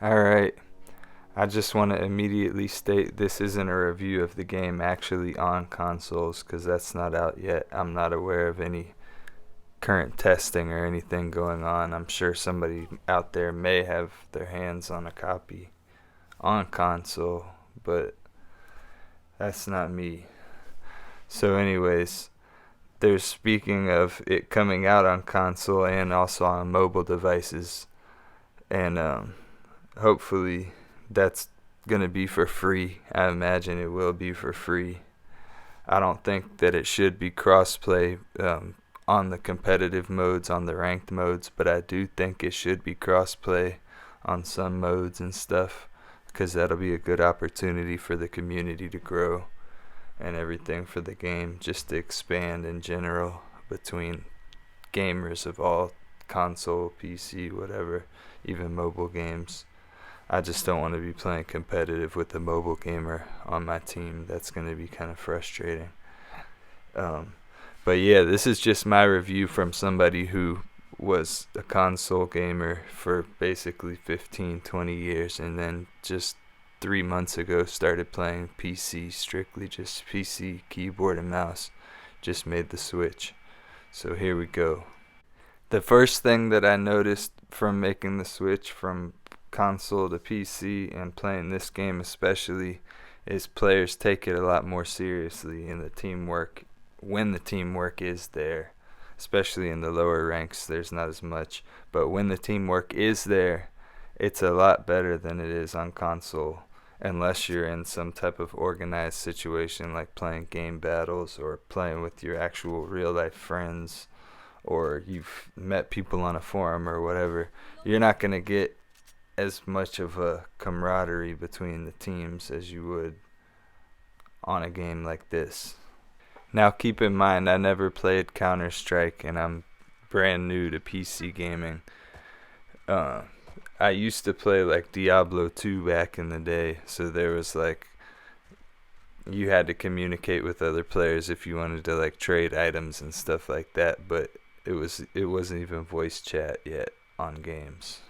Alright, I just want to immediately state this isn't a review of the game actually on consoles because that's not out yet. I'm not aware of any current testing or anything going on. I'm sure somebody out there may have their hands on a copy on console, but that's not me. So, anyways, they're speaking of it coming out on console and also on mobile devices, and hopefully that's gonna be for free. I imagine it will be for free. I don't think that it should be crossplay on the competitive modes, on the ranked modes, but I do think it should be crossplay on some modes and stuff because that'll be a good opportunity for the community to grow and everything for the game just to expand in general between gamers of all console, PC, whatever, even mobile games. I just don't want to be playing competitive with a mobile gamer on my team. That's going to be kind of frustrating. Um, but yeah, this is just my review from somebody who was a console gamer for basically 15, 20 years and then just 3 months ago started playing PC, strictly just PC, keyboard and mouse. Just made the switch. So here we go. The first thing that I noticed from making the switch from console to PC and playing this game especially is players take it a lot more seriously in the teamwork when the teamwork is there. Especially in the lower ranks, there's not as much. But when the teamwork is there, it's a lot better than it is on console. Unless you're in some type of organized situation like playing game battles or playing with your actual real life friends or you've met people on a forum or whatever, you're not going to get as much of a camaraderie between the teams as you would on a game like this. Now keep in mind I never played Counter-Strike and I'm brand new to PC gaming. Uh, I used to play like Diablo 2 back in the day, so there was like you had to communicate with other players if you wanted to like trade items and stuff like that, but it wasn't even voice chat yet on games.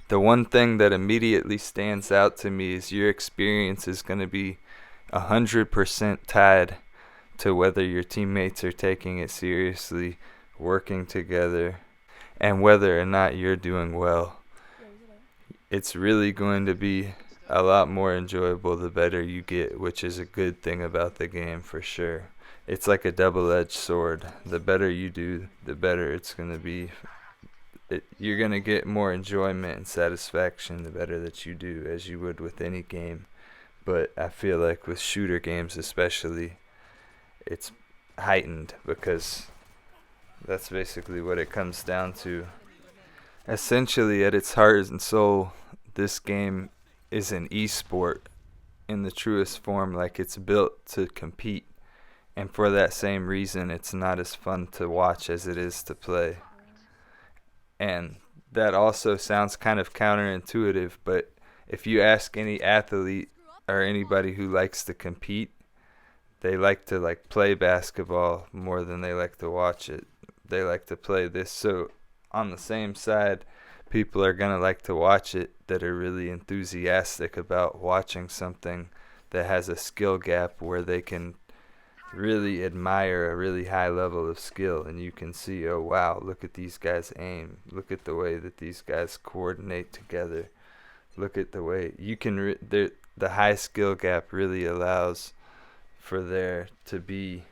The one thing that immediately stands out to me is your experience is going to be 100% tied to whether your teammates are taking it seriously, working together, and whether or not you're doing well. It's really going to be a lot more enjoyable the better you get, which is a good thing about the game for sure. It's like a double-edged sword. The better you do, the better it's going to be. You're going to get more enjoyment and satisfaction the better that you do, as you would with any game. But I feel like with shooter games especially, it's heightened because that's basically what it comes down to. Essentially, at its heart and soul, this game is an esport in the truest form. Like, it's built to compete, and for that same reason, it's not as fun to watch as it is to play. And that also sounds kind of counterintuitive, but if you ask any athlete or anybody who likes to compete, they like to like play basketball more than they like to watch it. They like to play this. So on the same side, people are going to like to watch it that are really enthusiastic about watching something that has a skill gap where they can really admire a really high level of skill and you can see, oh wow, look at these guys aim, look at the way that these guys coordinate together, look at the way you can the high skill gap really allows for there to be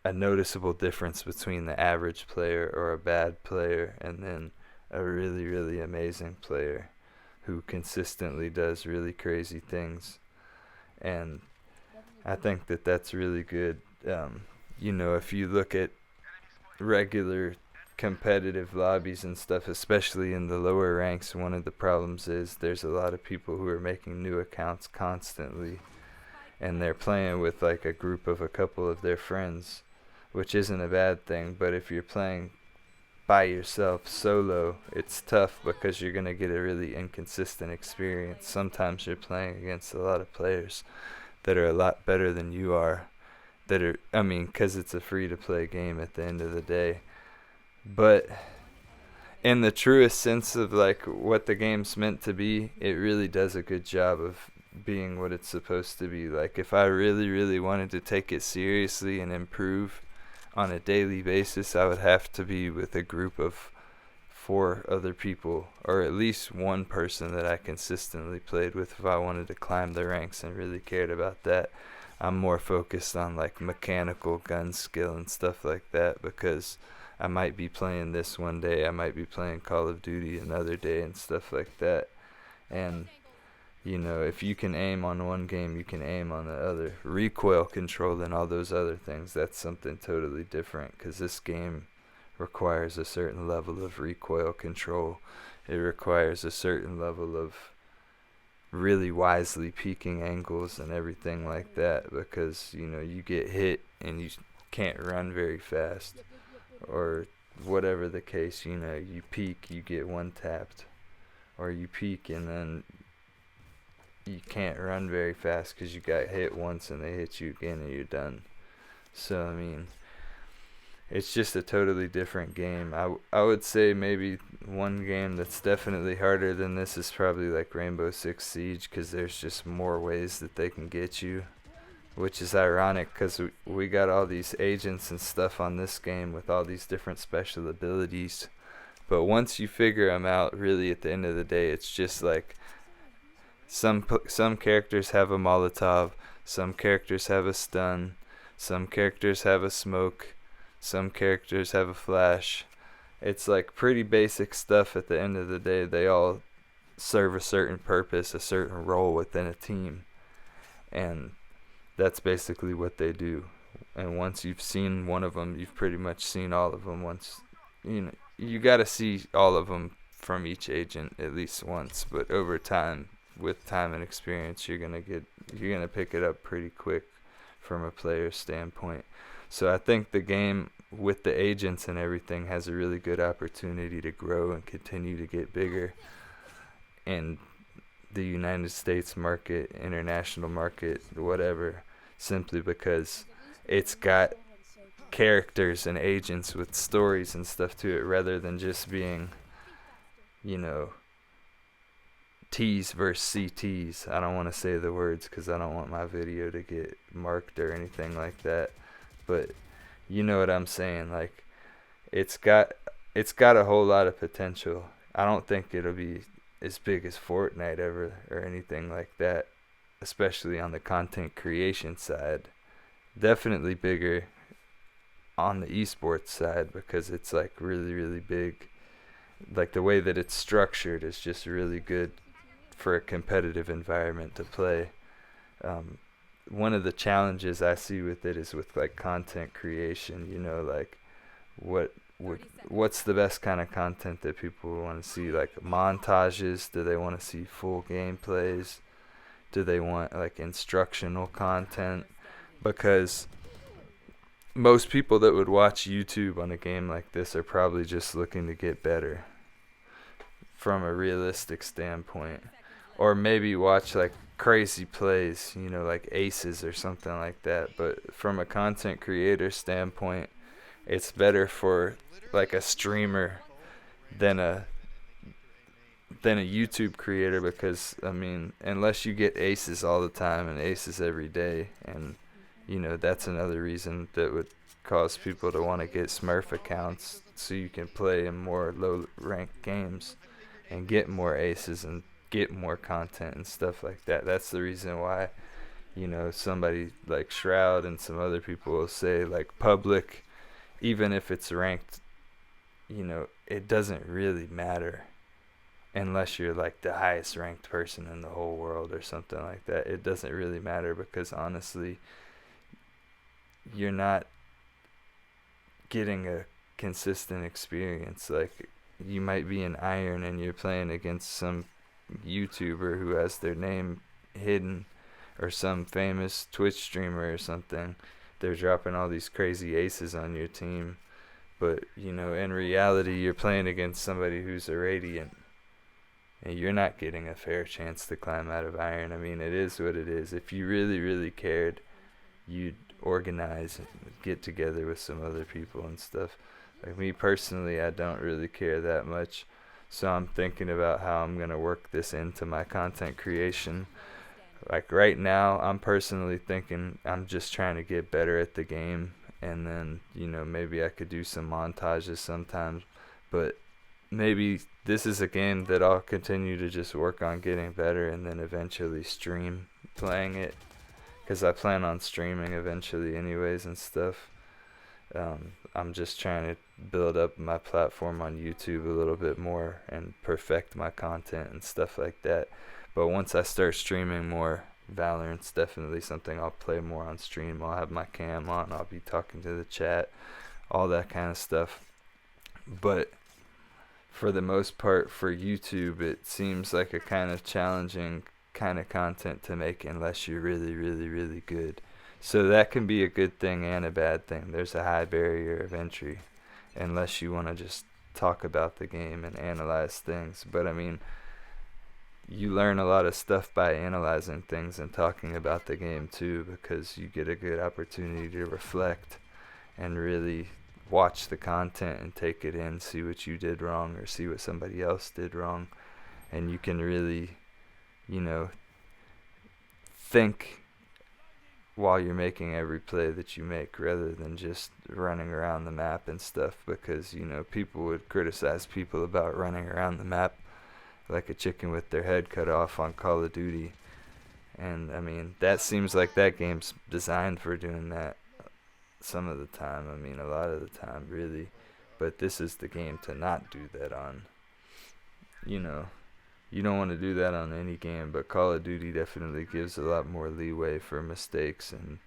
a noticeable difference between the average player or a bad player and then a really, really amazing player who consistently does really crazy things. And I think that that's really good. If you look at regular competitive lobbies and stuff, especially in the lower ranks, one of the problems is there's a lot of people who are making new accounts constantly and they're playing with like a group of a couple of their friends, which isn't a bad thing. But if you're playing by yourself solo, it's tough because you're going to get a really inconsistent experience. Sometimes you're playing against a lot of players that are a lot better than you are, because it's a free to play game at the end of the day. But in the truest sense of like what the game's meant to be, it really does a good job of being what it's supposed to be. Like if I really, really wanted to take it seriously and improve on a daily basis, I would have to be with a group of four other people, or at least one person that I consistently played with if I wanted to climb the ranks and really cared about that. I'm more focused on like mechanical gun skill and stuff like that because I might be playing this one day, I might be playing Call of Duty another day and stuff like that. And if you can aim on one game, you can aim on the other. Recoil control and all those other things, that's something totally different because this game requires a certain level of recoil control. It requires a certain level of really wisely peaking angles and everything like that because, you get hit and you can't run very fast or whatever the case, you peek, you get one tapped, or you peek and then you can't run very fast because you got hit once and they hit you again and you're done. So, I mean, it's just a totally different game. I would say maybe one game that's definitely harder than this is probably like Rainbow Six Siege because there's just more ways that they can get you, which is ironic because we got all these agents and stuff on this game with all these different special abilities. But once you figure them out, really at the end of the day, it's just like some characters have a Molotov, some characters have a stun, some characters have a smoke, some characters have a flash. It's like pretty basic stuff at the end of the day. They all serve a certain purpose, a certain role within a team. And that's basically what they do. And once you've seen one of them, you've pretty much seen all of them. Once you got to see all of them from each agent at least once, but over time, with time and experience, you're going to pick it up pretty quick from a player's standpoint. So I think the game with the agents and everything has a really good opportunity to grow and continue to get bigger in the United States market, international market, whatever, simply because it's got characters and agents with stories and stuff to it rather than just being, T's versus CT's. I don't want to say the words because I don't want my video to get marked or anything like that. But you know what I'm saying. Like, it's got a whole lot of potential. I don't think it'll be as big as Fortnite ever or anything like that, especially on the content creation side. Definitely bigger on the esports side because it's like really, really big. Like the way that it's structured is just really good for a competitive environment to play. One of the challenges I see with it is with like content creation. Like what's the best kind of content that people want to see? Like montages? Do they want to see full gameplays? Do they want like instructional content? Because most people that would watch YouTube on a game like this are probably just looking to get better from a realistic standpoint, or maybe watch like crazy plays, like aces or something like that. But from a content creator standpoint, it's better for like a streamer than a YouTube creator because I mean, unless you get aces all the time and aces every day, and that's another reason that would cause people to want to get Smurf accounts so you can play in more low ranked games and get more aces and get more content and stuff like that. That's the reason why, somebody like Shroud and some other people will say like public, even if it's ranked, it doesn't really matter unless you're like the highest ranked person in the whole world or something like that. It doesn't really matter because honestly, you're not getting a consistent experience. Like you might be in Iron and you're playing against some YouTuber who has their name hidden or some famous Twitch streamer or something. They're dropping all these crazy aces on your team, but in reality you're playing against somebody who's a Radiant and you're not getting a fair chance to climb out of Iron. I mean, it is what it is. If you really, really cared, you'd organize and get together with some other people and stuff. Like me personally, I don't really care that much. So I'm thinking about how I'm going to work this into my content creation. Like right now, I'm personally thinking I'm just trying to get better at the game, and then, maybe I could do some montages sometimes, but maybe this is a game that I'll continue to just work on getting better and then eventually stream playing it, because I plan on streaming eventually anyways and stuff. I'm just trying to build up my platform on YouTube a little bit more and perfect my content and stuff like that. But once I start streaming more, Valorant's definitely something I'll play more on stream. I'll have my cam on, I'll be talking to the chat, all that kind of stuff. But for the most part, for YouTube, it seems like a kind of challenging kind of content to make unless you're really, really, really good. So that can be a good thing and a bad thing. There's a high barrier of entry unless you want to just talk about the game and analyze things. But I mean, you learn a lot of stuff by analyzing things and talking about the game too, because you get a good opportunity to reflect and really watch the content and take it in, see what you did wrong or see what somebody else did wrong, and you can really, think while you're making every play that you make rather than just running around the map and stuff, because people would criticize people about running around the map like a chicken with their head cut off on Call of Duty. And I mean, that seems like that game's designed for doing that some of the time. I mean, a lot of the time, really. But this is the game to not do that on. You don't want to do that on any game, but Call of Duty definitely gives a lot more leeway for mistakes and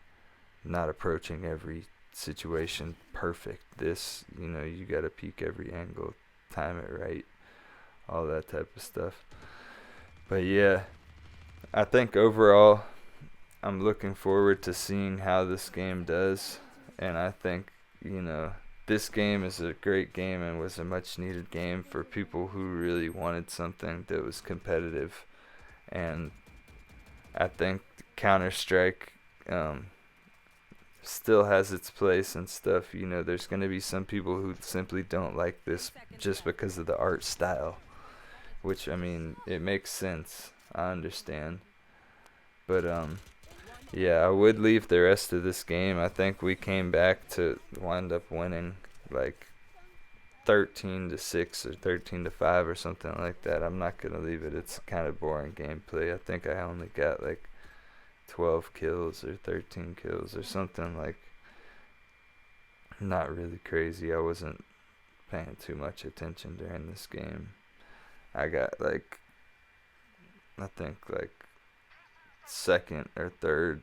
not approaching every situation perfect. This, you got to peek every angle, time it right, all that type of stuff. But yeah, I think overall I'm looking forward to seeing how this game does, and I think, this game is a great game and was a much needed game for people who really wanted something that was competitive. And I think Counter-Strike still has its place and stuff. There's going to be some people who simply don't like this just because of the art style, which, I mean, it makes sense. I understand. But yeah, I would leave the rest of this game. I think we came back to wind up winning like 13-6 or 13-5 or something like that. I'm not gonna leave it. It's kind of boring gameplay. I think I only got like 12 kills or 13 kills or something, like not really crazy. I wasn't paying too much attention during this game. I got like, I think like second or third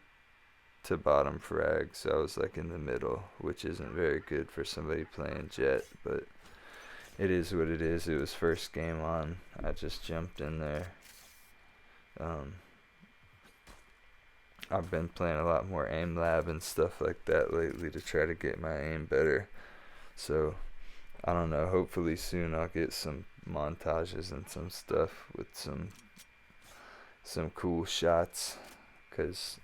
to bottom frag, so I was like in the middle, which isn't very good for somebody playing Jet, but it is what it is. It was first game on. I just jumped in there. I've been playing a lot more aim lab and stuff like that lately to try to get my aim better. So I don't know, hopefully soon I'll get some montages and some stuff with some cool shots, because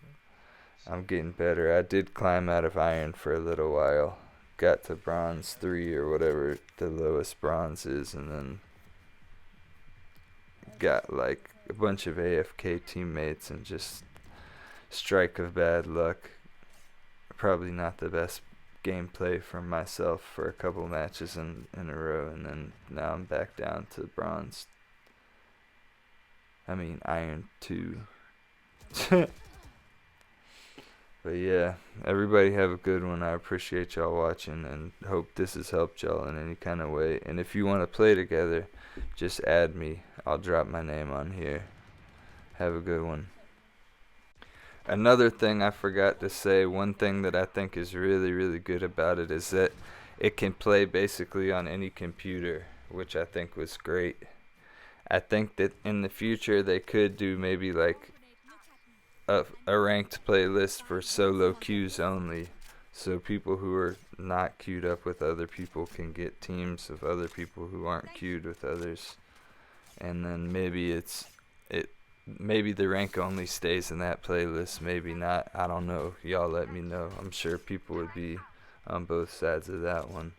I'm getting better. I did climb out of iron for a little while, got to bronze 3 or whatever the lowest bronze is, and then got like a bunch of AFK teammates and just strike of bad luck. Probably not the best gameplay from myself for a couple matches in a row, and then now I'm back down to bronze. I mean iron 2. But yeah, everybody have a good one. I appreciate y'all watching and hope this has helped y'all in any kind of way. And if you want to play together, just add me. I'll drop my name on here. Have a good one. Another thing I forgot to say, one thing that I think is really, really good about it is that it can play basically on any computer, which I think was great. I think that in the future they could do maybe like a ranked playlist for solo queues only, so people who are not queued up with other people can get teams of other people who aren't queued with others, and then maybe maybe the rank only stays in that playlist, maybe not. I don't know. Y'all let me know. I'm sure people would be on both sides of that one.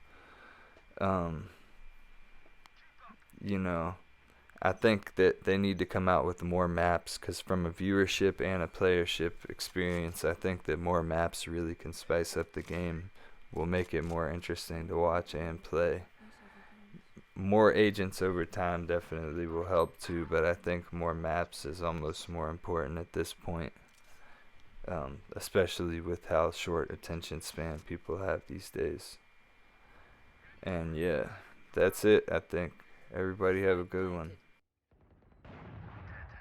Um, you know, I think that they need to come out with more maps because from a viewership and a playership experience, I think that more maps really can spice up the game, will make it more interesting to watch and play. More agents over time definitely will help too, but I think more maps is almost more important at this point, especially with how short attention span people have these days. And yeah, that's it, I think. Everybody have a good one.